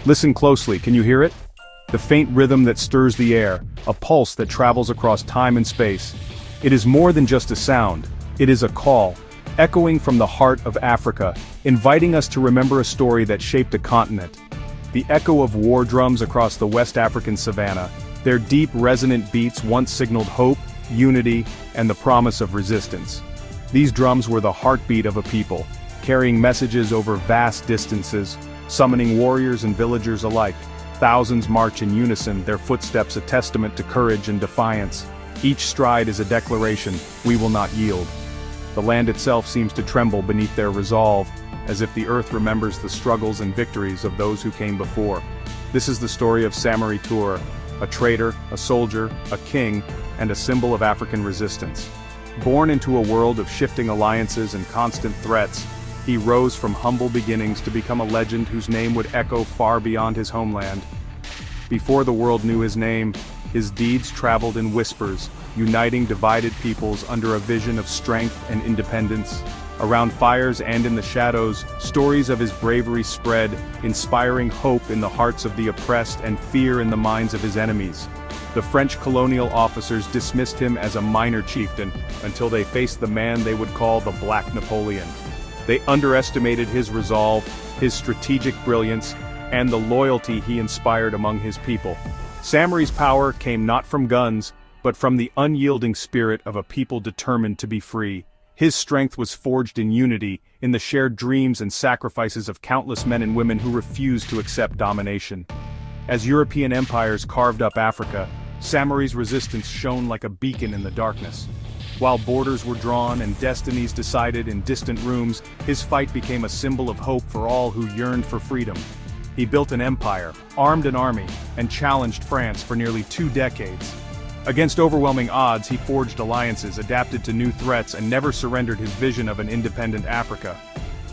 Listen closely, can you hear it? The faint rhythm that stirs the air, a pulse that travels across time and space. It is more than just a sound, it is a call, echoing from the heart of Africa, inviting us to remember a story that shaped a continent. The echo of war drums across the West African savanna, their deep resonant beats once signaled hope, unity, and the promise of resistance. These drums were the heartbeat of a people, carrying messages over vast distances, summoning warriors and villagers alike. Thousands march in unison, their footsteps a testament to courage and defiance. Each stride is a declaration, we will not yield. The land itself seems to tremble beneath their resolve, as if the earth remembers the struggles and victories of those who came before. This is the story of Samori Touré, a trader, a soldier, a king, and a symbol of African resistance. Born into a world of shifting alliances and constant threats, he rose from humble beginnings to become a legend whose name would echo far beyond his homeland. Before the world knew his name, his deeds traveled in whispers, uniting divided peoples under a vision of strength and independence. Around fires and in the shadows, stories of his bravery spread, inspiring hope in the hearts of the oppressed and fear in the minds of his enemies. The French colonial officers dismissed him as a minor chieftain, until they faced the man they would call the Black Napoleon. They underestimated his resolve, his strategic brilliance, and the loyalty he inspired among his people. Samori's power came not from guns, but from the unyielding spirit of a people determined to be free. His strength was forged in unity, in the shared dreams and sacrifices of countless men and women who refused to accept domination. As European empires carved up Africa, Samori's resistance shone like a beacon in the darkness. While borders were drawn and destinies decided in distant rooms, his fight became a symbol of hope for all who yearned for freedom. He built an empire, armed an army, and challenged France for nearly 2 decades. Against overwhelming odds, he forged alliances, adapted to new threats, and never surrendered his vision of an independent Africa.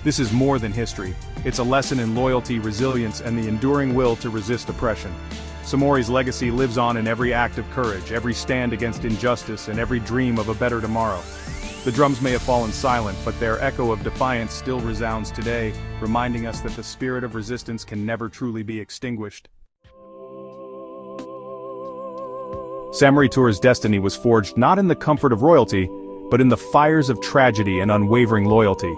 This is more than history. It's a lesson in loyalty, resilience, and the enduring will to resist oppression. Samori's legacy lives on in every act of courage, every stand against injustice, and every dream of a better tomorrow. The drums may have fallen silent, but their echo of defiance still resounds today, reminding us that the spirit of resistance can never truly be extinguished. Samori Touré's destiny was forged not in the comfort of royalty, but in the fires of tragedy and unwavering loyalty.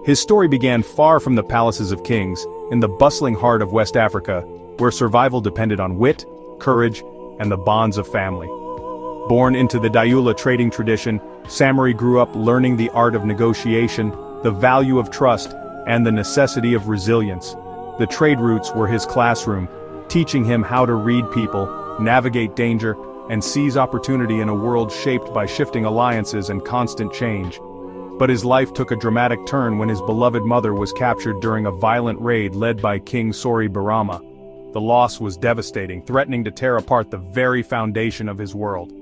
His story began far from the palaces of kings, in the bustling heart of West Africa, where survival depended on wit, courage, and the bonds of family. Born into the Dioula trading tradition, Samori grew up learning the art of negotiation, the value of trust, and the necessity of resilience. The trade routes were his classroom, teaching him how to read people, navigate danger, and seize opportunity in a world shaped by shifting alliances and constant change. But his life took a dramatic turn when his beloved mother was captured during a violent raid led by King Sori Barama. The loss was devastating, threatening to tear apart the very foundation of his world.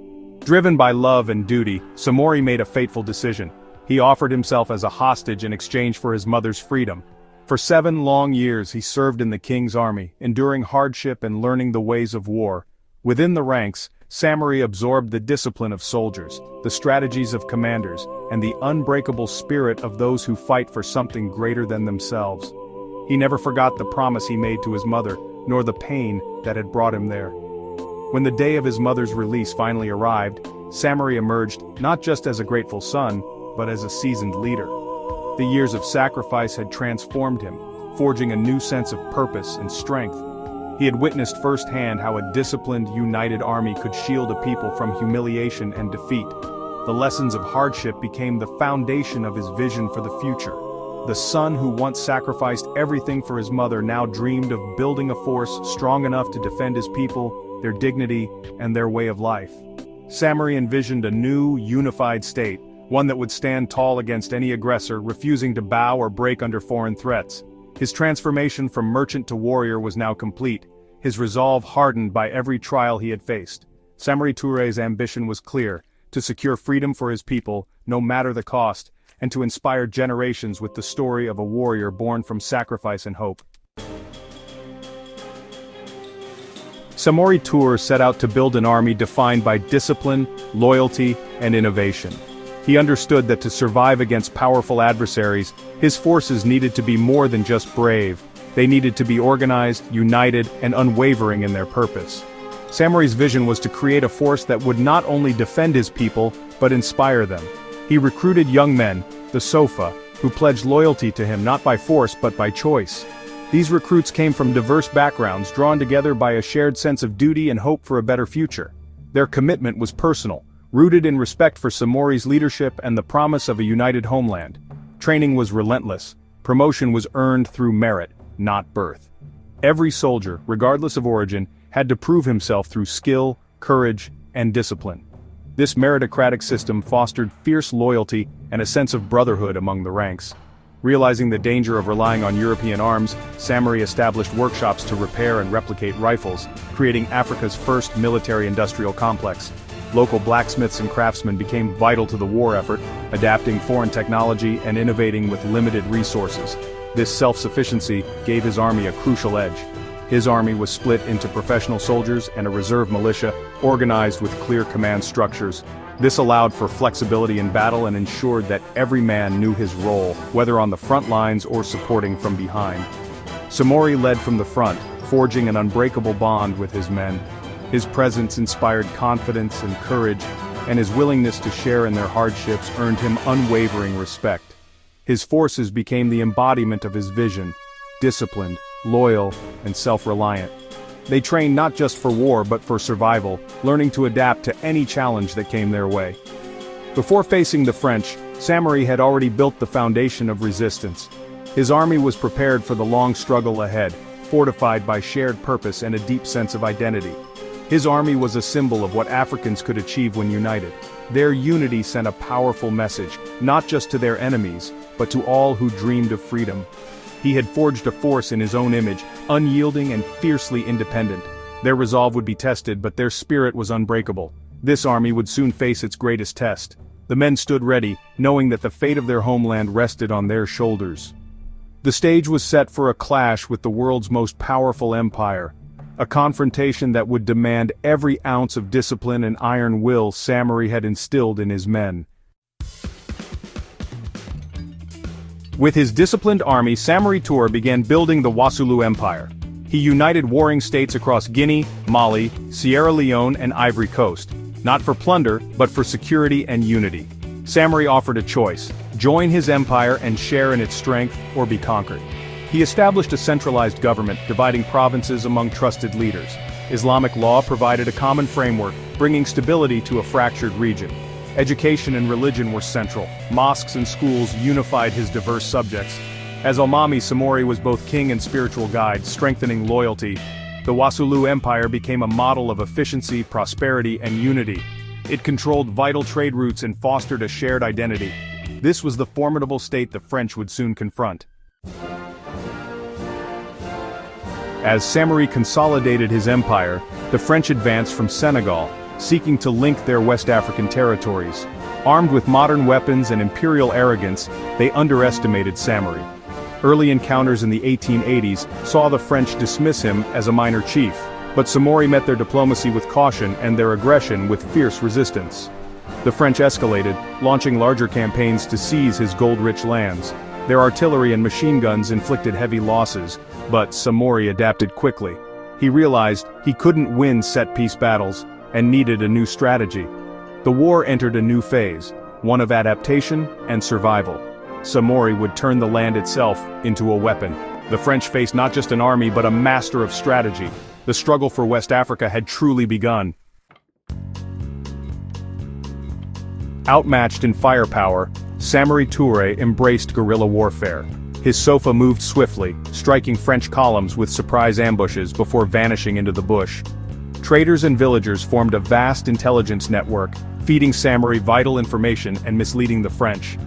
Driven by love and duty, Samori made a fateful decision. He offered himself as a hostage in exchange for his mother's freedom. For 7 long years he served in the king's army, enduring hardship and learning the ways of war. Within the ranks, Samori absorbed the discipline of soldiers, the strategies of commanders, and the unbreakable spirit of those who fight for something greater than themselves. He never forgot the promise he made to his mother, nor the pain that had brought him there. When the day of his mother's release finally arrived, Samori emerged not just as a grateful son, but as a seasoned leader. The years of sacrifice had transformed him, forging a new sense of purpose and strength. He had witnessed firsthand how a disciplined, united army could shield a people from humiliation and defeat. The lessons of hardship became the foundation of his vision for the future. The son who once sacrificed everything for his mother now dreamed of building a force strong enough to defend his people, their dignity, and their way of life. Samori envisioned a new, unified state, one that would stand tall against any aggressor, refusing to bow or break under foreign threats. His transformation from merchant to warrior was now complete, his resolve hardened by every trial he had faced. Samori Touré's ambition was clear: to secure freedom for his people, no matter the cost, and to inspire generations with the story of a warrior born from sacrifice and hope. Samori Touré set out to build an army defined by discipline, loyalty, and innovation. He understood that to survive against powerful adversaries, his forces needed to be more than just brave. They needed to be organized, united, and unwavering in their purpose. Samori's vision was to create a force that would not only defend his people, but inspire them. He recruited young men, the Sofa, who pledged loyalty to him not by force but by choice. These recruits came from diverse backgrounds drawn together by a shared sense of duty and hope for a better future. Their commitment was personal, rooted in respect for Samori's leadership and the promise of a united homeland. Training was relentless. Promotion was earned through merit, not birth. Every soldier, regardless of origin, had to prove himself through skill, courage, and discipline. This meritocratic system fostered fierce loyalty and a sense of brotherhood among the ranks. Realizing the danger of relying on European arms, Samori established workshops to repair and replicate rifles, creating Africa's first military-industrial complex. Local blacksmiths and craftsmen became vital to the war effort, adapting foreign technology and innovating with limited resources. This self-sufficiency gave his army a crucial edge. His army was split into professional soldiers and a reserve militia, organized with clear command structures. This allowed for flexibility in battle and ensured that every man knew his role, whether on the front lines or supporting from behind. Samori led from the front, forging an unbreakable bond with his men. His presence inspired confidence and courage, and his willingness to share in their hardships earned him unwavering respect. His forces became the embodiment of his vision, disciplined, loyal, and self-reliant. They trained not just for war but for survival, learning to adapt to any challenge that came their way. Before facing the French, Samori had already built the foundation of resistance. His army was prepared for the long struggle ahead, fortified by shared purpose and a deep sense of identity. His army was a symbol of what Africans could achieve when united. Their unity sent a powerful message, not just to their enemies, but to all who dreamed of freedom. He had forged a force in his own image, unyielding and fiercely independent. Their resolve would be tested, but their spirit was unbreakable. This army would soon face its greatest test. The men stood ready, knowing that the fate of their homeland rested on their shoulders. The stage was set for a clash with the world's most powerful empire, a confrontation that would demand every ounce of discipline and iron will Samori had instilled in his men. With his disciplined army, Samori Touré began building the Wassoulou Empire. He united warring states across Guinea, Mali, Sierra Leone, and Ivory Coast, not for plunder, but for security and unity. Samori offered a choice: join his empire and share in its strength, or be conquered. He established a centralized government, dividing provinces among trusted leaders. Islamic law provided a common framework, bringing stability to a fractured region. Education and religion were central. Mosques and schools unified his diverse subjects. As Omami, Samori was both king and spiritual guide, strengthening loyalty. The Wassoulou Empire became a model of efficiency, prosperity, and unity. It controlled vital trade routes and fostered a shared identity. This was the formidable state the French would soon confront. As Samori consolidated his empire, the French advanced from Senegal, seeking to link their West African territories. Armed with modern weapons and imperial arrogance, they underestimated Samori. Early encounters in the 1880s saw the French dismiss him as a minor chief, but Samori met their diplomacy with caution and their aggression with fierce resistance. The French escalated, launching larger campaigns to seize his gold-rich lands. Their artillery and machine guns inflicted heavy losses, but Samori adapted quickly. He realized he couldn't win set-piece battles, and needed a new strategy. The war entered a new phase, one of adaptation and survival. Samori would turn the land itself into a weapon. The French faced not just an army but a master of strategy. The struggle for West Africa had truly begun. Outmatched in firepower, Samori Touré embraced guerrilla warfare. His Sofa moved swiftly, striking French columns with surprise ambushes before vanishing into the bush. Traders and villagers formed a vast intelligence network, feeding Samori vital information and misleading the French.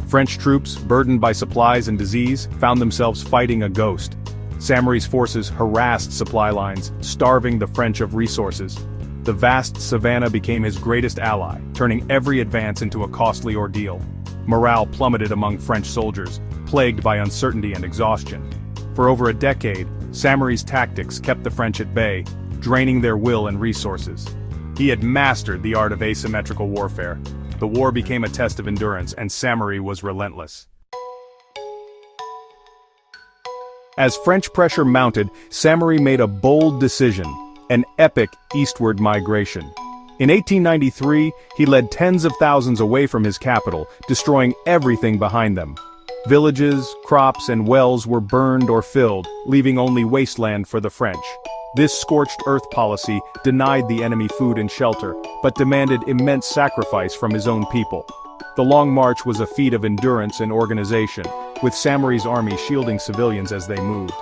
French troops, burdened by supplies and disease, found themselves fighting a ghost. Samori's forces harassed supply lines, starving the French of resources. The vast savannah became his greatest ally, turning every advance into a costly ordeal. Morale plummeted among French soldiers, plagued by uncertainty and exhaustion. For over a decade, Samori's tactics kept the French at bay, draining their will and resources. He had mastered the art of asymmetrical warfare. The war became a test of endurance, and Samori was relentless. As French pressure mounted, Samari made a bold decision, an epic eastward migration. In 1893, he led tens of thousands away from his capital, destroying everything behind them. Villages, crops, and wells were burned or filled, leaving only wasteland for the French. This scorched earth policy denied the enemy food and shelter, but demanded immense sacrifice from his own people. The Long March was a feat of endurance and organization, with Samari's army shielding civilians as they moved.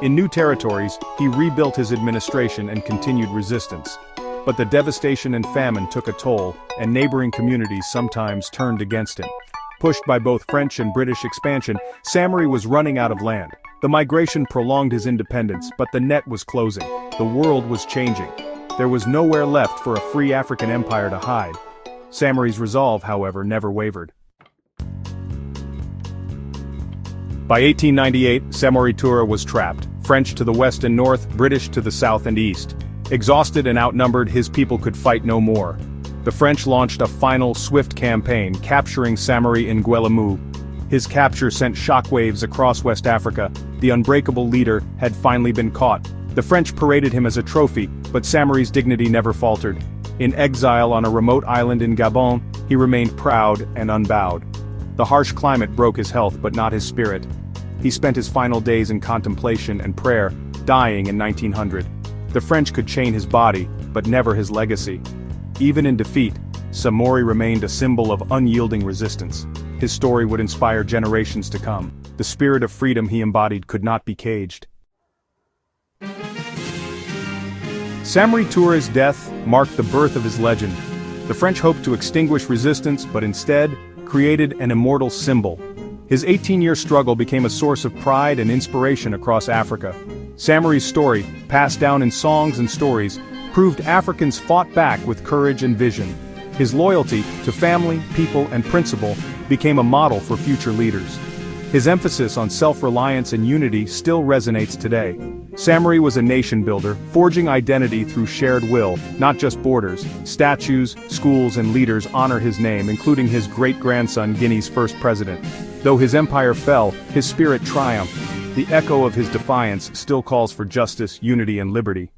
In new territories, he rebuilt his administration and continued resistance. But the devastation and famine took a toll, and neighboring communities sometimes turned against him. Pushed by both French and British expansion, Samari was running out of land. The migration prolonged his independence, but the net was closing. The world was changing. There was nowhere left for a free African empire to hide. Samari's resolve, however, never wavered. By 1898, Samori Touré was trapped, French to the west and north, British to the south and east. Exhausted and outnumbered, his people could fight no more. The French launched a final, swift campaign, capturing Samari in Guélémou. His capture sent shockwaves across West Africa. The unbreakable leader had finally been caught. The French paraded him as a trophy, but Samari's dignity never faltered. In exile on a remote island in Gabon, he remained proud and unbowed. The harsh climate broke his health but not his spirit. He spent his final days in contemplation and prayer, dying in 1900. The French could chain his body, but never his legacy. Even in defeat, Samori remained a symbol of unyielding resistance. His story would inspire generations to come. The spirit of freedom he embodied could not be caged. Samori Touré's death marked the birth of his legend. The French hoped to extinguish resistance, but instead created an immortal symbol. His 18-year struggle became a source of pride and inspiration across Africa. Samari's story, passed down in songs and stories, proved Africans fought back with courage and vision. His loyalty to family, people, and principle became a model for future leaders. His emphasis on self-reliance and unity still resonates today. Samari was a nation builder, forging identity through shared will, not just borders. Statues, schools, and leaders honor his name, including his great-grandson, Guinea's first president. Though his empire fell, his spirit triumphed. The echo of his defiance still calls for justice, unity, and liberty.